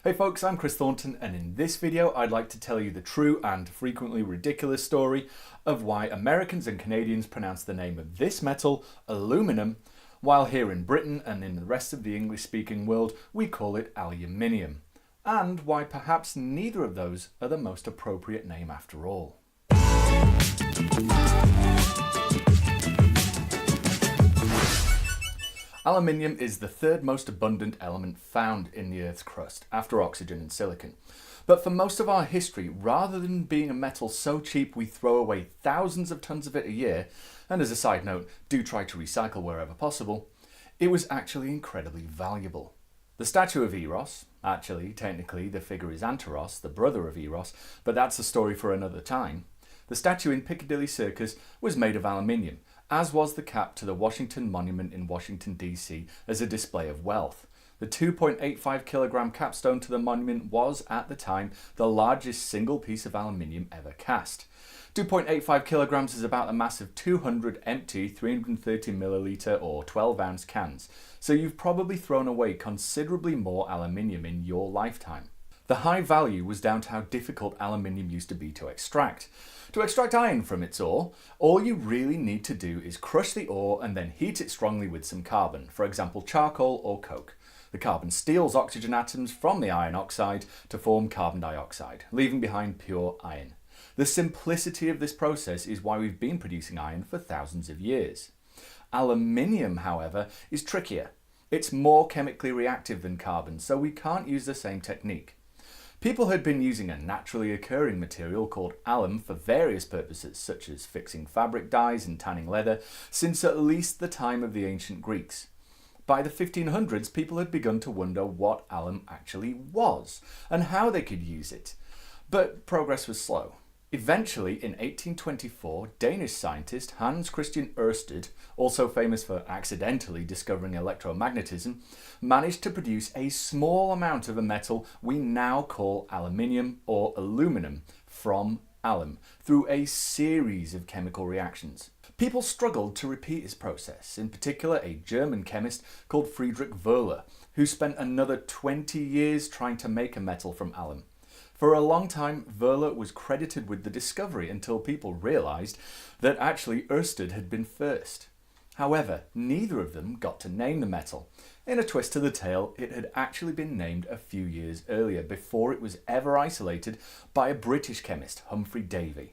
Hey folks, I'm Chris Thornton, and in this video I'd like to tell you the true and frequently ridiculous story of why Americans and Canadians pronounce the name of this metal aluminum, while here in Britain and in the rest of the English-speaking world we call it aluminium, and why perhaps neither of those are the most appropriate name after all. Aluminium is the third most abundant element found in the Earth's crust, after oxygen and silicon. But for most of our history, rather than being a metal so cheap we throw away thousands of tons of it a year, and as a side note, do try to recycle wherever possible, it was actually incredibly valuable. The statue of Eros, actually, technically the figure is Anteros, the brother of Eros, but that's a story for another time. The statue in Piccadilly Circus was made of aluminium, as was the cap to the Washington Monument in Washington DC as a display of wealth. The 2.85 kilogram capstone to the monument was, at the time, the largest single piece of aluminium ever cast. 2.85 kilograms is about the mass of 200 empty 330 milliliter or 12 ounce cans, so you've probably thrown away considerably more aluminium in your lifetime. The high value was down to how difficult aluminium used to be to extract. To extract iron from its ore, all you really need to do is crush the ore and then heat it strongly with some carbon, for example charcoal or coke. The carbon steals oxygen atoms from the iron oxide to form carbon dioxide, leaving behind pure iron. The simplicity of this process is why we've been producing iron for thousands of years. Aluminium, however, is trickier. It's more chemically reactive than carbon, so we can't use the same technique. People had been using a naturally occurring material called alum for various purposes, such as fixing fabric dyes and tanning leather, since at least the time of the ancient Greeks. By the 1500s, people had begun to wonder what alum actually was and how they could use it. But progress was slow. Eventually, in 1824, Danish scientist Hans Christian Ørsted, also famous for accidentally discovering electromagnetism, managed to produce a small amount of a metal we now call aluminium or aluminum from alum through a series of chemical reactions. People struggled to repeat his process, in particular a German chemist called Friedrich Wöhler, who spent another 20 years trying to make a metal from alum. For a long time, Wöhler was credited with the discovery until people realised that actually Ørsted had been first. However, neither of them got to name the metal. In a twist to the tale, it had actually been named a few years earlier, before it was ever isolated by a British chemist, Humphrey Davy.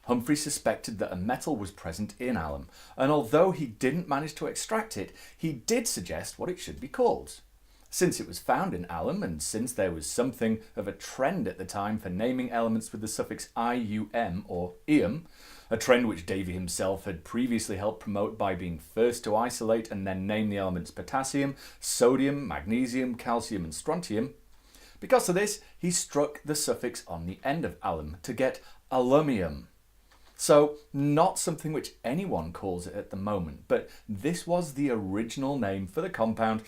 Humphrey suspected that a metal was present in alum, and although he didn't manage to extract it, he did suggest what it should be called. Since it was found in alum, and since there was something of a trend at the time for naming elements with the suffix ium or ium, a trend which Davy himself had previously helped promote by being first to isolate and then name the elements potassium, sodium, magnesium, calcium and strontium, because of this he struck the suffix on the end of alum to get alumium. So, not something which anyone calls it at the moment, but this was the original name for the compound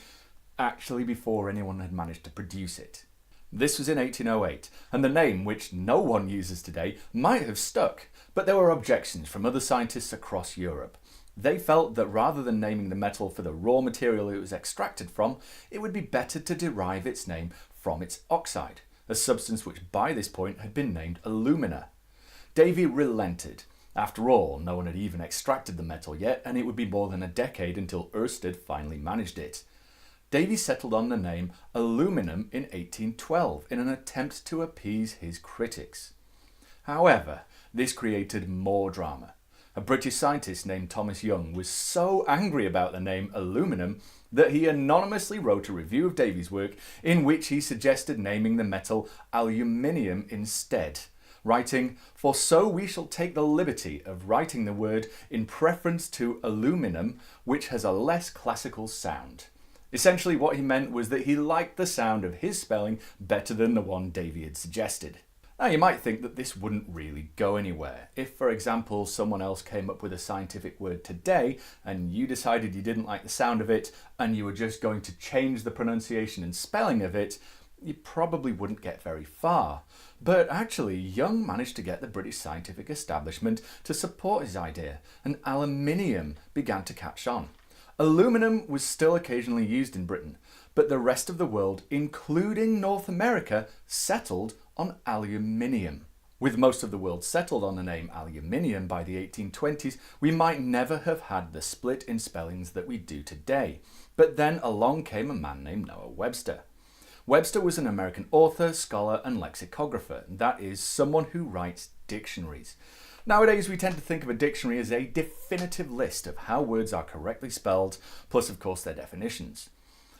actually before anyone had managed to produce it. This was in 1808, and the name, which no one uses today, might have stuck, but there were objections from other scientists across Europe. They felt that rather than naming the metal for the raw material it was extracted from, it would be better to derive its name from its oxide, a substance which by this point had been named alumina. Davy relented. After all, no one had even extracted the metal yet, and it would be more than a decade until Ørsted finally managed it. Davy settled on the name aluminum in 1812 in an attempt to appease his critics. However, this created more drama. A British scientist named Thomas Young was so angry about the name aluminum that he anonymously wrote a review of Davy's work in which he suggested naming the metal aluminium instead, writing, "For so we shall take the liberty of writing the word in preference to aluminum, which has a less classical sound." Essentially what he meant was that he liked the sound of his spelling better than the one Davy had suggested. Now you might think that this wouldn't really go anywhere. If, for example, someone else came up with a scientific word today and you decided you didn't like the sound of it and you were just going to change the pronunciation and spelling of it, you probably wouldn't get very far. But actually, Young managed to get the British scientific establishment to support his idea, and aluminium began to catch on. Aluminum was still occasionally used in Britain, but the rest of the world, including North America, settled on aluminium. With most of the world settled on the name aluminium by the 1820s, we might never have had the split in spellings that we do today. But then along came a man named Noah Webster. Webster was an American author, scholar, and lexicographer. That is, someone who writes dictionaries. Nowadays, we tend to think of a dictionary as a definitive list of how words are correctly spelled, plus of course their definitions.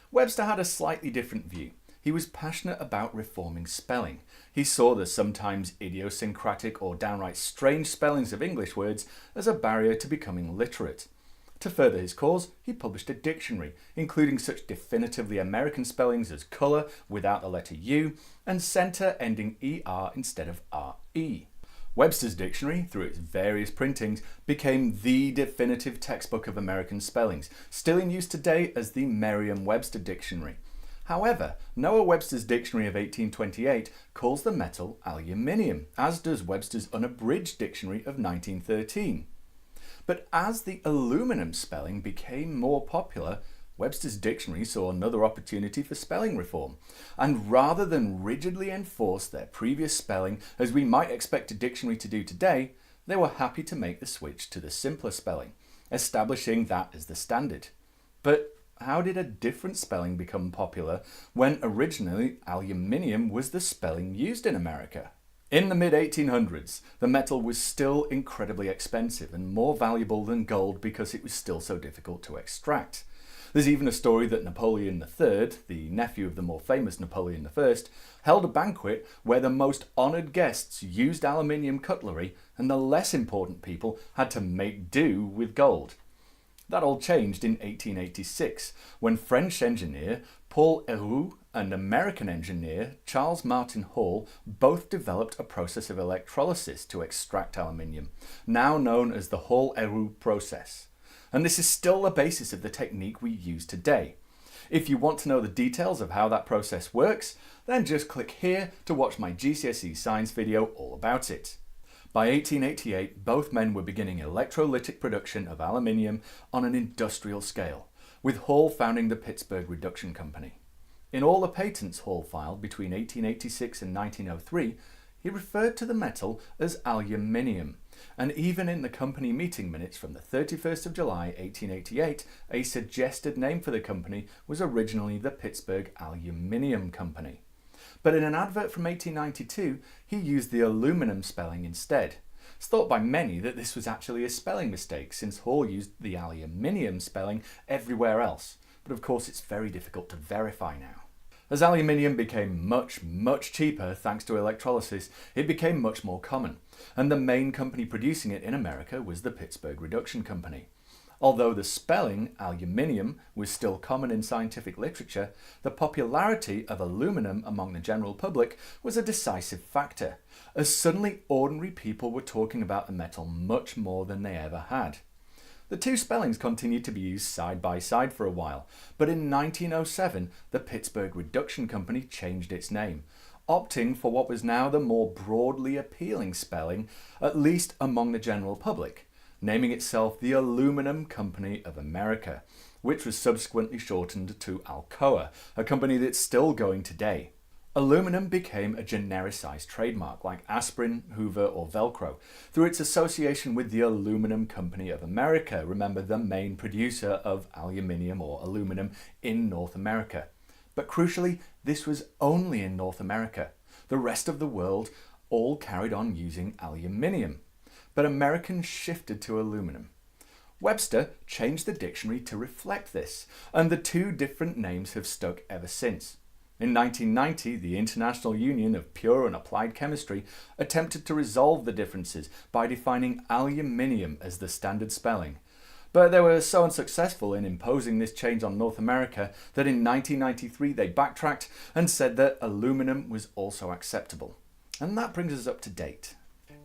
Webster had a slightly different view. He was passionate about reforming spelling. He saw the sometimes idiosyncratic or downright strange spellings of English words as a barrier to becoming literate. To further his cause, he published a dictionary, including such definitively American spellings as colour without the letter U and centre ending ER instead of RE. Webster's dictionary, through its various printings, became the definitive textbook of American spellings, still in use today as the Merriam-Webster Dictionary. However, Noah Webster's dictionary of 1828 calls the metal aluminium, as does Webster's unabridged dictionary of 1913. But as the aluminum spelling became more popular, Webster's dictionary saw another opportunity for spelling reform, and rather than rigidly enforce their previous spelling as we might expect a dictionary to do today, they were happy to make the switch to the simpler spelling, establishing that as the standard. But how did a different spelling become popular when originally aluminium was the spelling used in America? In the mid-1800s, the metal was still incredibly expensive and more valuable than gold because it was still so difficult to extract. There's even a story that Napoleon III, the nephew of the more famous Napoleon I, held a banquet where the most honoured guests used aluminium cutlery and the less important people had to make do with gold. That all changed in 1886 when French engineer Paul Héroult and American engineer Charles Martin Hall both developed a process of electrolysis to extract aluminium, now known as the Hall-Héroult process. And this is still the basis of the technique we use today. If you want to know the details of how that process works, then just click here to watch my GCSE science video all about it. By 1888, both men were beginning electrolytic production of aluminium on an industrial scale, with Hall founding the Pittsburgh Reduction Company. In all the patents Hall filed between 1886 and 1903, he referred to the metal as aluminium, and even in the company meeting minutes from the 31st of July 1888, a suggested name for the company was originally the Pittsburgh Aluminium Company. But in an advert from 1892, he used the aluminum spelling instead. It's thought by many that this was actually a spelling mistake, since Hall used the aluminium spelling everywhere else, but of course it's very difficult to verify now. As aluminium became much cheaper thanks to electrolysis, it became much more common, and the main company producing it in America was the Pittsburgh Reduction Company. Although the spelling aluminium was still common in scientific literature, the popularity of aluminum among the general public was a decisive factor, as suddenly ordinary people were talking about the metal much more than they ever had. The two spellings continued to be used side by side for a while, but in 1907 the Pittsburgh Reduction Company changed its name, opting for what was now the more broadly appealing spelling, at least among the general public, naming itself the Aluminum Company of America, which was subsequently shortened to Alcoa, a company that's still going today. Aluminum became a genericized trademark like aspirin, Hoover or Velcro through its association with the Aluminum Company of America, remember, the main producer of aluminium or aluminum in North America. But crucially, this was only in North America. The rest of the world all carried on using aluminium. But Americans shifted to aluminum. Webster changed the dictionary to reflect this, and the two different names have stuck ever since. In 1990, the International Union of Pure and Applied Chemistry attempted to resolve the differences by defining aluminium as the standard spelling. But they were so unsuccessful in imposing this change on North America that in 1993 they backtracked and said that aluminum was also acceptable. And that brings us up to date.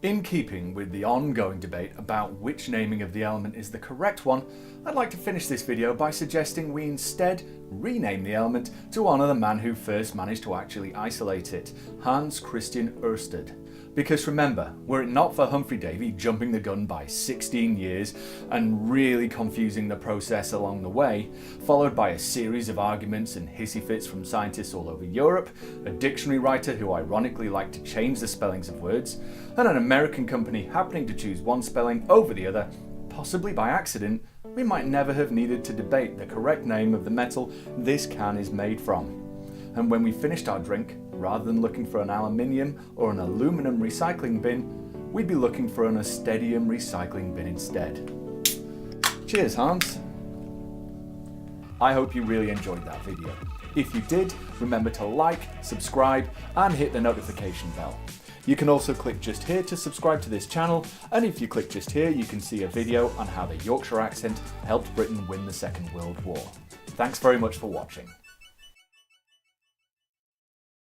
In keeping with the ongoing debate about which naming of the element is the correct one, I'd like to finish this video by suggesting we instead rename the element to honour the man who first managed to actually isolate it, Hans Christian Ørsted. Because remember, were it not for Humphrey Davy jumping the gun by 16 years and really confusing the process along the way, followed by a series of arguments and hissy fits from scientists all over Europe, a dictionary writer who ironically liked to change the spellings of words, and an American company happening to choose one spelling over the other, possibly by accident, we might never have needed to debate the correct name of the metal this can is made from. And when we finished our drink, rather than looking for an aluminium or an aluminum recycling bin, we'd be looking for an Østedium recycling bin instead. Cheers, Hans! I hope you really enjoyed that video. If you did, remember to like, subscribe, and hit the notification bell. You can also click just here to subscribe to this channel, and if you click just here, you can see a video on how the Yorkshire accent helped Britain win the Second World War. Thanks very much for watching.